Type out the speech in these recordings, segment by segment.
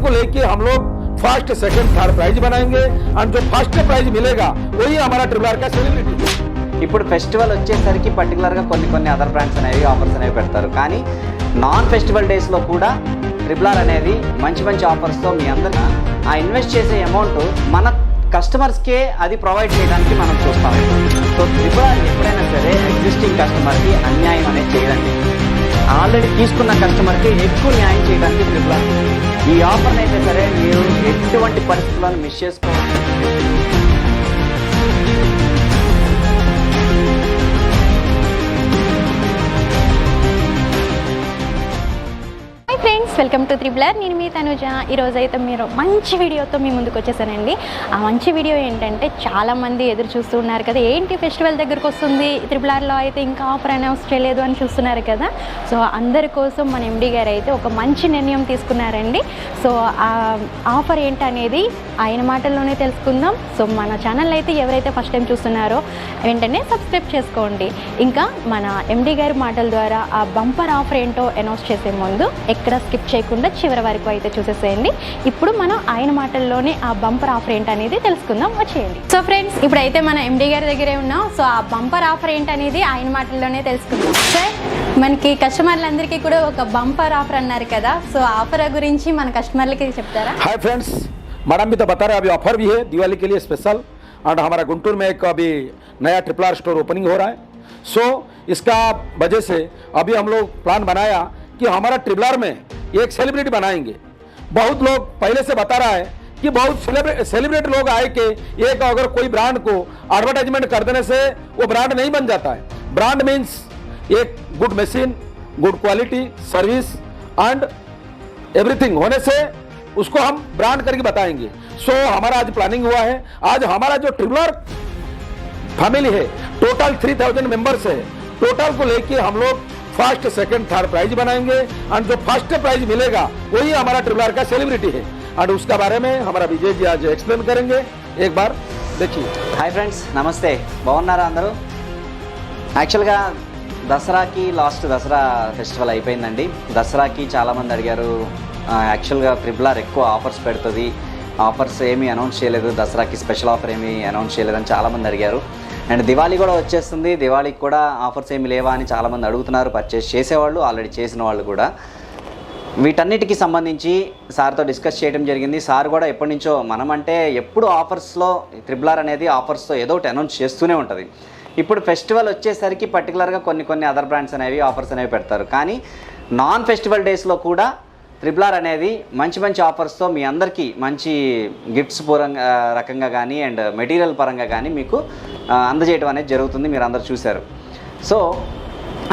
को लेके हम लोग फर्स्ट सेकंड थर्ड प्राइज बनाएंगे और जो फर्स्ट प्राइज मिलेगा वही हमारा ट्रिपल आर का सेलिब्रिटी। ఇప్పుడు ఫెస్టివల్ వచ్చేసరికి పర్టికులర్గా కొన్ని అదర్ బ్రాండ్స్ అనేవి ఆఫర్స్ అనేవి పెడతారు, కానీ నాన్ ఫెస్టివల్ డేస్లో కూడా ట్రిపుల్ ఆర్ అనేది మంచి ఆఫర్స్తో మీ అందరికీ ఆ ఇన్వెస్ట్ చేసే అమౌంట్ మన కస్టమర్స్కే అది ప్రొవైడ్ చేయడానికి మనం చూస్తాం. సో ట్రిపుల్ ఆర్ ఎప్పుడైనా సరే ఎగ్జిస్టింగ్ కస్టమర్కి అన్యాయం అనేది చేయదండి. ఆల్రెడీ తీసుకున్న కస్టమర్కి ఎక్కువ న్యాయం చేయడానికి ట్రిపుల్ ఆర్ ఈ ఆఫర్ని అయితే సరే మీరు ఎటువంటి పరిస్థితులను మిస్ చేసుకోవాలి. Friends, welcome to triple R. నేను మీ తనుజ. ఈరోజు అయితే మీరు మంచి వీడియోతో మీ ముందుకు వచ్చేసానండి. ఆ మంచి వీడియో ఏంటంటే, చాలామంది ఎదురు చూస్తూ ఉన్నారు కదా, ఏంటి ఫెస్టివల్ దగ్గరకు వస్తుంది, ట్రిపుల్ ఆర్లో అయితే ఇంకా ఆఫర్ అనౌన్స్ చేయలేదు అని చూస్తున్నారు కదా. సో అందరి కోసం మన ఎండి గారు అయితే ఒక మంచి నిర్ణయం తీసుకున్నారండి. సో ఆ ఆఫర్ ఏంటనేది ఆయన మాటల్లోనే తెలుసుకుందాం. సో మన ఛానల్ అయితే ఎవరైతే ఫస్ట్ టైం చూస్తున్నారో వెంటనే సబ్స్క్రైబ్ చేసుకోండి. ఇంకా మన ఎండి గారి మాటల ద్వారా ఆ బంపర్ ఆఫర్ ఏంటో అనౌన్స్ చేసే ముందు ఎక్కడ స్కిప్ చేయకుండా చివరి వరకు అయితే చూసేసేయండి. ఇప్పుడు మనం ఆయన మాటల్లోనే ఆ బంపర్ ఆఫర్ ఏంటనేది తెలుసుకుందాం, వచ్చేయండి. సో ఫ్రెండ్స్, ఇప్పుడైతే మన ఎండి గారి దగ్గరే ఉన్నాం. సో ఆ బంపర్ ఆఫర్ ఏంటనేది ఆయన మాటల్లోనే తెలుసుకుందాం. సార్, మనకి కస్టమర్లందరికీ కూడా ఒక బంపర్ ఆఫర్ అన్నారు కదా, సో ఆఫర్ గురించి మన కస్టమర్లకి చెప్తారా? हाय फ्रेंड्स, मैडम भी तो बता रहे हैं अभी ऑफर भी है दिवाली के लिए स्पेशल, और हमारा गुंटूर में एक अभी नया ट्रिपल आर स्टोर ओपनिंग हो रहा है. सो इसका वजह से अभी हम लोग प्लान बनाया कि हमारा ट्रिपल आर में एक सेलिब्रिटी बनाएंगे. बहुत लोग पहले से बता रहा है कि बहुत सेलिब्रिटी लोग आए कि एक अगर कोई ब्रांड को एडवर्टाइजमेंट कर देने से वो ब्रांड नहीं बन जाता है. ब्रांड मीन्स एक good machine, good quality, service and everything होने से उसको हम ब्रांड करके बताएंगे. सो हमारा आज प्लानिंग हुआ है. आज हमारा जो ट्रिपल आर फैमिली है टोटल 3000 मेंबर्स है. टोटल को लेके हम लोग फर्स्ट सेकंड थर्ड प्राइज बनाएंगे और जो फर्स्ट प्राइज मिलेगा वही हमारा ट्रिपल आर का सेलिब्रिटी है. और उसका बारे में हमारा विजय जी आज एक्सप्लेन करेंगे. एक बार देखिए. హాయ్ ఫ్రెండ్స్, నమస్తే. బాగున్నారా అందరూ? యాక్చువల్గా దసరాకి దసరా ఫెస్టివల్ అయిపోయిందండి. దసరాకి చాలామంది అడిగారు, యాక్చువల్గా ట్రిపుల్ ఆర్ ఎక్కువ ఆఫర్స్ పెడుతుంది, ఆఫర్స్ ఏమీ అనౌన్స్ చేయలేదు, దసరాకి స్పెషల్ ఆఫర్ ఏమీ అనౌన్స్ చేయలేదని చాలామంది అడిగారు. అండ్ దివాళీ కూడా వచ్చేస్తుంది, దివాళీకి కూడా ఆఫర్స్ ఏమి లేవా అని చాలామంది అడుగుతున్నారు, పర్చేస్ చేసేవాళ్ళు, ఆల్రెడీ చేసిన వాళ్ళు కూడా. వీటన్నిటికీ సంబంధించి సార్తో డిస్కస్ చేయడం జరిగింది. సార్ కూడా ఎప్పటి నుంచో మనం అంటే ఎప్పుడు ఆఫర్స్లో ట్రిపుల్ ఆర్ అనేది ఆఫర్స్తో ఏదో ఒకటి అనౌన్స్ చేస్తూనే ఉంటుంది. ఇప్పుడు ఫెస్టివల్ వచ్చేసరికి పర్టికులర్గా కొన్ని అదర్ బ్రాండ్స్ అనేవి ఆఫర్స్ అనేవి పెడతారు, కానీ నాన్ ఫెస్టివల్ డేస్లో కూడా ట్రిపుల్ ఆర్ అనేది మంచి ఆఫర్స్తో మీ అందరికీ మంచి గిఫ్ట్స్ రకంగా కానీ అండ్ మెటీరియల్ పరంగా కానీ మీకు అందజేయడం అనేది జరుగుతుంది. మీరు అందరు చూశారు. సో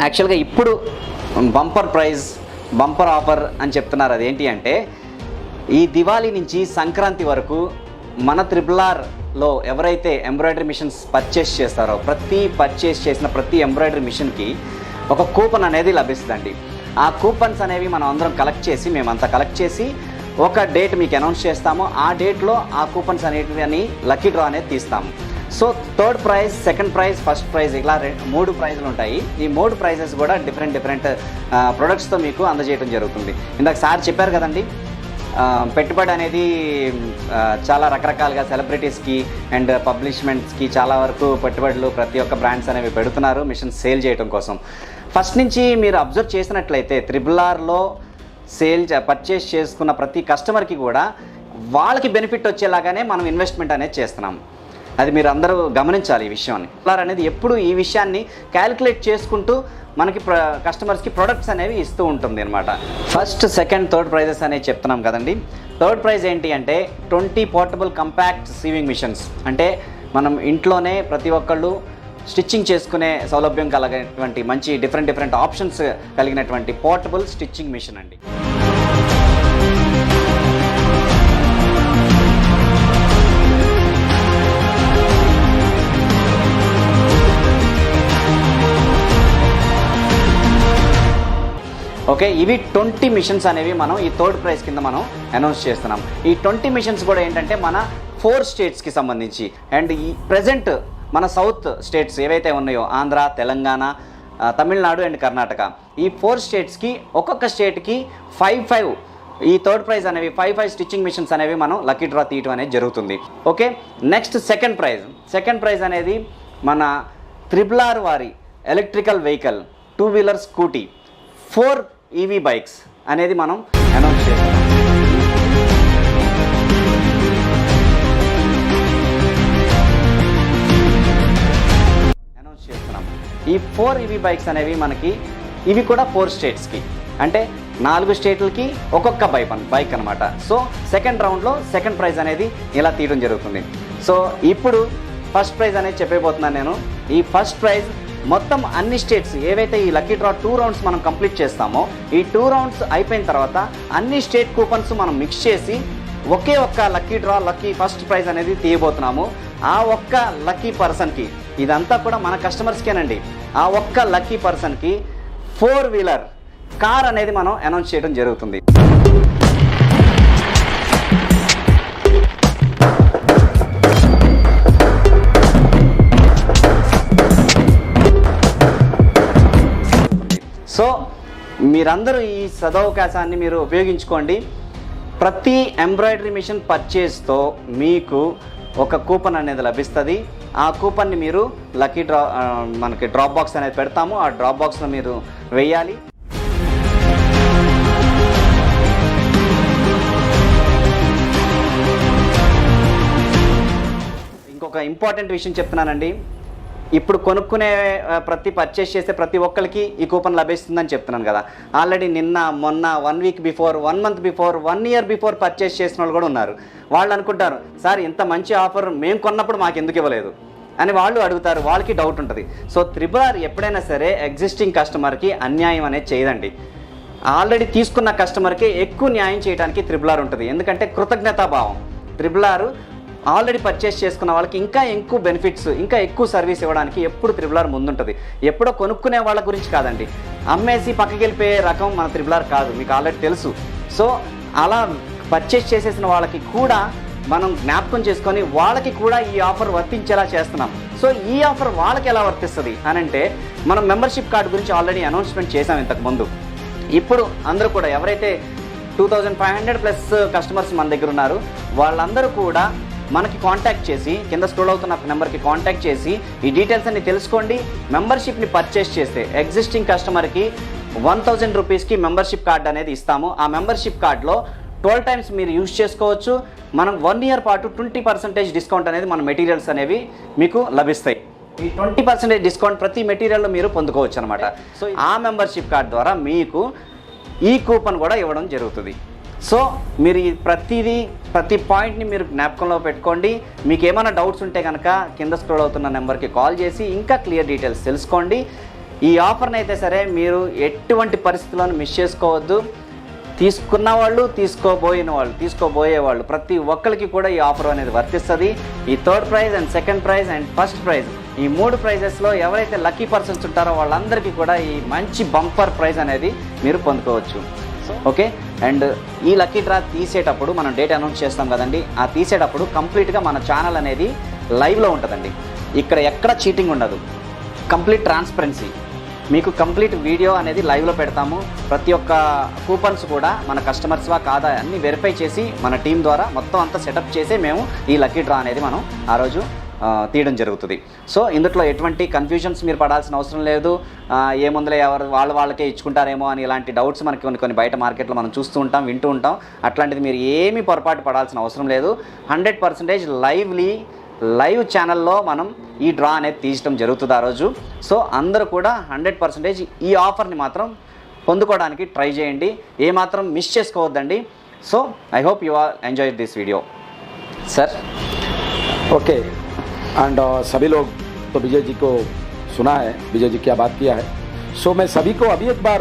యాక్చువల్గా ఇప్పుడు బంపర్ ఆఫర్ అని చెప్తున్నారు. అదేంటి అంటే, ఈ దివాళీ నుంచి సంక్రాంతి వరకు మన ట్రిపుల్ ఆర్లో ఎవరైతే ఎంబ్రాయిడరీ మిషన్స్ పర్చేస్ చేస్తారో పర్చేస్ చేసిన ప్రతి ఎంబ్రాయిడరీ మిషన్కి ఒక కూపన్ అనేది లభిస్తుందండి. ఆ కూపన్స్ అనేవి మనం అందరం మేమంతా కలెక్ట్ చేసి ఒక డేట్ మీకు అనౌన్స్ చేస్తాము. ఆ డేట్లో ఆ కూపన్స్ అనేటివి లక్కీ డ్రా అనేది తీస్తాము. So third prize, second prize, first prize, ఇలా 3 ప్రైజులు ఉంటాయి. ఈ 3 ప్రైజెస్ కూడా డిఫరెంట్ ప్రొడక్ట్స్తో మీకు అందజేయడం జరుగుతుంది. ఇందాక సార్ చెప్పారు కదండి, పెట్టుబడి అనేది చాలా రకరకాలుగా సెలబ్రిటీస్కి అండ్ పబ్లిష్మెంట్స్కి చాలా వరకు పెట్టుబడులు ప్రతి ఒక్క బ్రాండ్స్ అనేవి పెడుతున్నారు మిషన్ సేల్ చేయడం కోసం. ఫస్ట్ నుంచి మీరు అబ్జర్వ్ చేసినట్లయితే ట్రిపుల్ ఆర్లో పర్చేస్ చేసుకున్న ప్రతి కస్టమర్కి కూడా వాళ్ళకి బెనిఫిట్ వచ్చేలాగానే మనం ఇన్వెస్ట్మెంట్ అనేది చేస్తున్నాం. అది మీరు అందరూ గమనించాలి ఈ విషయాన్ని. ట్రిపుల్ ఆర్ అనేది ఎప్పుడు ఈ విషయాన్ని క్యాలిక్యులేట్ చేసుకుంటూ మనకి కస్టమర్స్కి ప్రొడక్ట్స్ అనేవి ఇస్తూ ఉంటుంది అనమాట. ఫస్ట్, సెకండ్, థర్డ్ ప్రైజెస్ అనేవి చెప్తున్నాం కదండి. థర్డ్ ప్రైజ్ ఏంటి అంటే 20 పోర్టబుల్ కంపాక్ట్ సీవింగ్ మిషన్స్. అంటే మనం ఇంట్లోనే ప్రతి ఒక్కళ్ళు స్టిచ్చింగ్ చేసుకునే సౌలభ్యం కలిగినటువంటి మంచి డిఫరెంట్ ఆప్షన్స్ కలిగినటువంటి పోర్టబుల్ స్టిచ్చింగ్ మిషన్ అండి. ఓకే, ఇవి 20 మిషన్స్ అనేవి మనం ఈ థర్డ్ ప్రైజ్ కింద మనం అనౌన్స్ చేస్తున్నాం. ఈ 20 మిషన్స్ కూడా ఏంటంటే మన 4 స్టేట్స్కి సంబంధించి అండ్ ఈ ప్రజెంట్ మన సౌత్ స్టేట్స్ ఏవైతే ఉన్నాయో ఆంధ్ర, తెలంగాణ, తమిళనాడు అండ్ కర్ణాటక, ఈ 4 స్టేట్స్కి ఒక్కొక్క స్టేట్కి 5 ఈ థర్డ్ ప్రైజ్ అనేవి 5 స్టిచ్చింగ్ మిషన్స్ అనేవి మనం లక్కీ డ్రా తీయటం అనేది జరుగుతుంది. ఓకే, నెక్స్ట్ సెకండ్ ప్రైజ్ అనేది మన RRR వారి electrical vehicle two wheeler scooty 4 EV bikes అనేది మనం అనౌన్స్ చేస్తాం. ఈ 4 EV బైక్స్ అనేవి మనకి ఇవి కూడా 4 స్టేట్స్కి, అంటే 4 స్టేట్లకి ఒక్కొక్క బైక్ అనమాట. సో సెకండ్ రౌండ్లో సెకండ్ ప్రైజ్ అనేది ఇలా తీయడం జరుగుతుంది. సో ఇప్పుడు ఫస్ట్ ప్రైజ్ అనేది చెప్పబోతున్నాను నేను. ఈ ఫస్ట్ ప్రైజ్ మొత్తం అన్ని స్టేట్స్ ఏవైతే ఈ లక్కీ డ్రా 2 రౌండ్స్ మనం కంప్లీట్ చేస్తామో, ఈ 2 రౌండ్స్ అయిపోయిన తర్వాత అన్ని స్టేట్ కూపన్స్ మనం మిక్స్ చేసి ఒకే ఒక్క లక్కీ ఫస్ట్ ప్రైజ్ అనేది తీయబోతున్నాము. ఆ ఒక్క లక్కీ పర్సన్కి, ఇదంతా కూడా మన కస్టమర్స్కేనండి, ఆ ఒక్క లక్కీ పర్సన్కి 4-వీలర్ కార్ అనేది మనం అనౌన్స్ చేయడం జరుగుతుంది. సో మీరందరూ ఈ సదవకాశాన్ని మీరు ఉపయోగించుకోండి. ప్రతి ఎంబ్రాయిడరీ మిషన్ పర్చేస్తో మీకు ఒక కూపన్ అనేది లభిస్తుంది. ఆ కూపన్ని మీరు లక్కీ డ్రా మనకి డ్రాప్ బాక్స్ అనేది పెడతాము. ఆ డ్రాప్ బాక్స్లో మీరు వేయాలి. ఇంకొక ఇంపార్టెంట్ విషయం చెప్తున్నానండి. ఇప్పుడు కొనుక్కునే పర్చేస్ చేసే ప్రతి ఒక్కరికి ఈ కూపన్ లభిస్తుందని చెప్తున్నాను కదా. ఆల్రెడీ నిన్న మొన్న 1 week before, 1 month before, 1 year before purchase చేసిన వాళ్ళు కూడా ఉన్నారు. వాళ్ళు అనుకుంటారు, సార్ ఇంత మంచి ఆఫర్ మేము కొన్నప్పుడు మాకు ఎందుకు ఇవ్వలేదు అని వాళ్ళు అడుగుతారు. వాళ్ళకి డౌట్ ఉంటుంది. సో RRR ఎప్పుడైనా సరే ఎగ్జిస్టింగ్ కస్టమర్కి అన్యాయం అనేది చేయదండి. ఆల్రెడీ తీసుకున్న కస్టమర్కి ఎక్కువ న్యాయం చేయడానికి RRR ఉంటుంది. ఎందుకంటే కృతజ్ఞతాభావం. RRR ఆల్రెడీ పర్చేస్ చేసుకున్న వాళ్ళకి ఇంకా ఎక్కువ బెనిఫిట్స్, ఇంకా ఎక్కువ సర్వీస్ ఇవ్వడానికి ఎప్పుడు RRR ముందుంటుంది. ఎప్పుడో కొనుక్కునే వాళ్ళ గురించి కాదండి, అమ్మేసి పక్కకి వెళ్ళిపోయే రకం మన RRR కాదు, మీకు ఆల్రెడీ తెలుసు. సో అలా పర్చేస్ చేసేసిన వాళ్ళకి కూడా మనం జ్ఞాపకం చేసుకొని వాళ్ళకి కూడా ఈ ఆఫర్ వర్తించేలా చేస్తున్నాం. సో ఈ ఆఫర్ వాళ్ళకి ఎలా వర్తిస్తుంది అని అంటే, మనం మెంబర్షిప్ కార్డు గురించి ఆల్రెడీ అనౌన్స్మెంట్ చేసాం ఇంతకుముందు. ఇప్పుడు అందరూ కూడా ఎవరైతే 2500+ కస్టమర్స్ మన దగ్గర ఉన్నారు, వాళ్ళందరూ కూడా మనకి కాంటాక్ట్ చేసి, కింద స్క్రోల్ అవుతున్న నెంబర్కి కాంటాక్ట్ చేసి ఈ డీటెయిల్స్ అన్ని తెలుసుకోండి. మెంబర్షిప్ని పర్చేస్ చేస్తే ఎగ్జిస్టింగ్ కస్టమర్కి 1000 రూపీస్కి మెంబర్షిప్ కార్డ్ అనేది ఇస్తాము. ఆ మెంబర్షిప్ కార్డులో 12 టైమ్స్ మీరు యూజ్ చేసుకోవచ్చు. మనం 1 ఇయర్ పాటు 20% డిస్కౌంట్ అనేది మన మెటీరియల్స్ అనేవి మీకు లభిస్తాయి. ఈ 20% డిస్కౌంట్ ప్రతి మెటీరియల్లో మీరు పొందుకోవచ్చు అనమాట. సో ఆ మెంబర్షిప్ కార్డ్ ద్వారా మీకు ఈ కూపన్ కూడా ఇవ్వడం జరుగుతుంది. సో మీరు ప్రతి పాయింట్ని మీరు జ్ఞాపకంలో పెట్టుకోండి. మీకు ఏమైనా డౌట్స్ ఉంటే కనుక కింద స్క్రోల్ అవుతున్న నెంబర్కి కాల్ చేసి ఇంకా క్లియర్ డీటెయిల్స్ తెలుసుకోండి. ఈ ఆఫర్ని అయితే సరే మీరు ఎటువంటి పరిస్థితుల్లోనూ మిస్ చేసుకోవద్దు. తీసుకున్న వాళ్ళు, తీసుకోబోయే వాళ్ళు ప్రతి ఒక్కరికి కూడా ఈ ఆఫర్ అనేది వర్తిస్తుంది. ఈ third prize and second prize and first prize, ఈ 3 ప్రైజెస్లో ఎవరైతే లక్కీ పర్సన్స్ ఉంటారో వాళ్ళందరికీ కూడా ఈ మంచి బంపర్ ప్రైజ్ అనేది మీరు పొందుకోవచ్చు. ఓకే, అండ్ ఈ లక్కీ డ్రా తీసేటప్పుడు మనం డేట్ అనౌన్స్ చేస్తాం కదండి. ఆ తీసేటప్పుడు కంప్లీట్గా మన ఛానల్ అనేది లైవ్లో ఉంటుందండి. ఇక్కడ ఎక్కడ చీటింగ్ ఉండదు, కంప్లీట్ ట్రాన్స్పరెన్సీ. మీకు కంప్లీట్ వీడియో అనేది లైవ్లో పెడతాము. ప్రతి ఒక్క కూపన్స్ కూడా మన కస్టమర్స్వా కాదా అన్ని వెరిఫై చేసి మన టీం ద్వారా మొత్తం అంతా సెటప్ చేసి మేము ఈ లక్కీ డ్రా అనేది మనం ఆ రోజు తీయడం జరుగుతుంది. సో ఇందులో ఎటువంటి కన్ఫ్యూజన్స్ మీరు పడాల్సిన అవసరం లేదు. ఏముందులే వాళ్ళకే ఇచ్చుకుంటారేమో అని ఇలాంటి డౌట్స్ మనకి కొన్ని బయట మార్కెట్లో మనం చూస్తూ ఉంటాం, వింటూ ఉంటాం. అట్లాంటిది మీరు ఏమీ పొరపాటు పడాల్సిన అవసరం లేదు. 100% లైవ్ ఛానల్లో మనం ఈ డ్రా అనేది తీయడం జరుగుతుంది ఆ రోజు. సో అందరూ కూడా 100% ఈ ఆఫర్ని మాత్రం పొందుకోవడానికి ట్రై చేయండి, ఏమాత్రం మిస్ చేసుకోవద్దండి. So I hope you all enjoy this video. Sir okay and सभी लोग तो विजय जी को सुना है, विजय जी क्या बात किया है. सो मैं सभी को अभी एक बार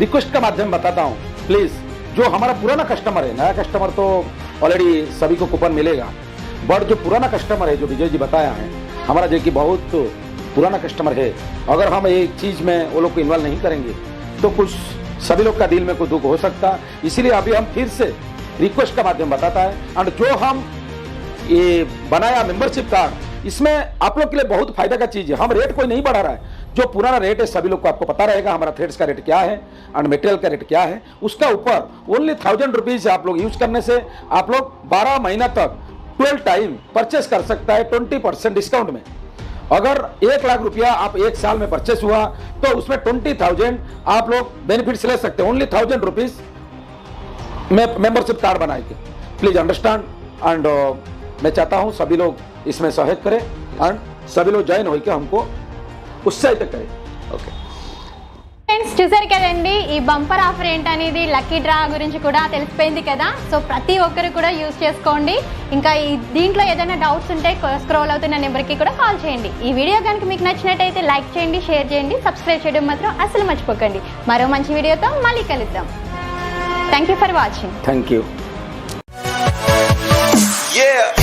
रिक्वेस्ट का माध्यम बताता हूँ, प्लीज़ जो हमारा पुराना कस्टमर है, नया कस्टमर तो ऑलरेडी सभी को कूपन मिलेगा, बट जो पुराना कस्टमर है जो विजय जी बताया है, हमारा जो कि बहुत पुराना कस्टमर है, अगर हम एक चीज़ में वो लोग को इन्वॉल्व नहीं करेंगे तो कुछ सभी लोग का दिल में कोई दुख हो सकता. इसीलिए अभी हम फिर से रिक्वेस्ट का माध्यम बताता है. एंड जो हम ये बनाया मेंबरशिप कार्ड, इसमें आप लोग के लिए बहुत फायदा का चीज़ है. हम रेट कोई नहीं बढ़ा रहा है, जो पुराना रेट है सभी लोग को आपको पता रहेगा, हमारा थ्रेड्स का रेट क्या है एंड मटेरियल का रेट क्या है। उसका ऊपर ओनली 1000 रुपीज आप लोग यूज करने से आप लोग 12 महीना तक 12 टाइम परचेस कर सकता है 20% डिस्काउंट में। अगर 1 लाख रुपया आप 1 साल में परचेस हुआ तो उसमें 20,000 आप लोग बेनिफिट्स ले सकते हैं ओनली 1000 रुपीज में मेंबरशिप कार्ड बनाएंगे। प्लीज अंडरस्टैंड एंड मैं चाहता हूं सभी लोग इसमें सहयोग करें एंड सभी लोग ज्वाइन होकर हमको उत्साहित करें। ओके ఫ్రెండ్స్ చూసారు కదండి, ఈ బంపర్ ఆఫర్ ఏంటనేది లక్కీ డ్రా గురించి కూడా తెలిసిపోయింది కదా. సో ప్రతి ఒక్కరు కూడా యూజ్ చేసుకోండి. ఇంకా దీంట్లో ఏదైనా డౌట్స్ ఉంటే స్క్రోల్ అవుతున్న నెంబర్కి కూడా కాల్ చేయండి. ఈ వీడియో కనుక మీకు నచ్చినట్టయితే లైక్ చేయండి, షేర్ చేయండి, సబ్స్క్రైబ్ చేయడం మాత్రం అసలు మర్చిపోకండి. మరో మంచి వీడియోతో మళ్ళీ కలుద్దాం. Thank you for watching. Thank you. Yeah.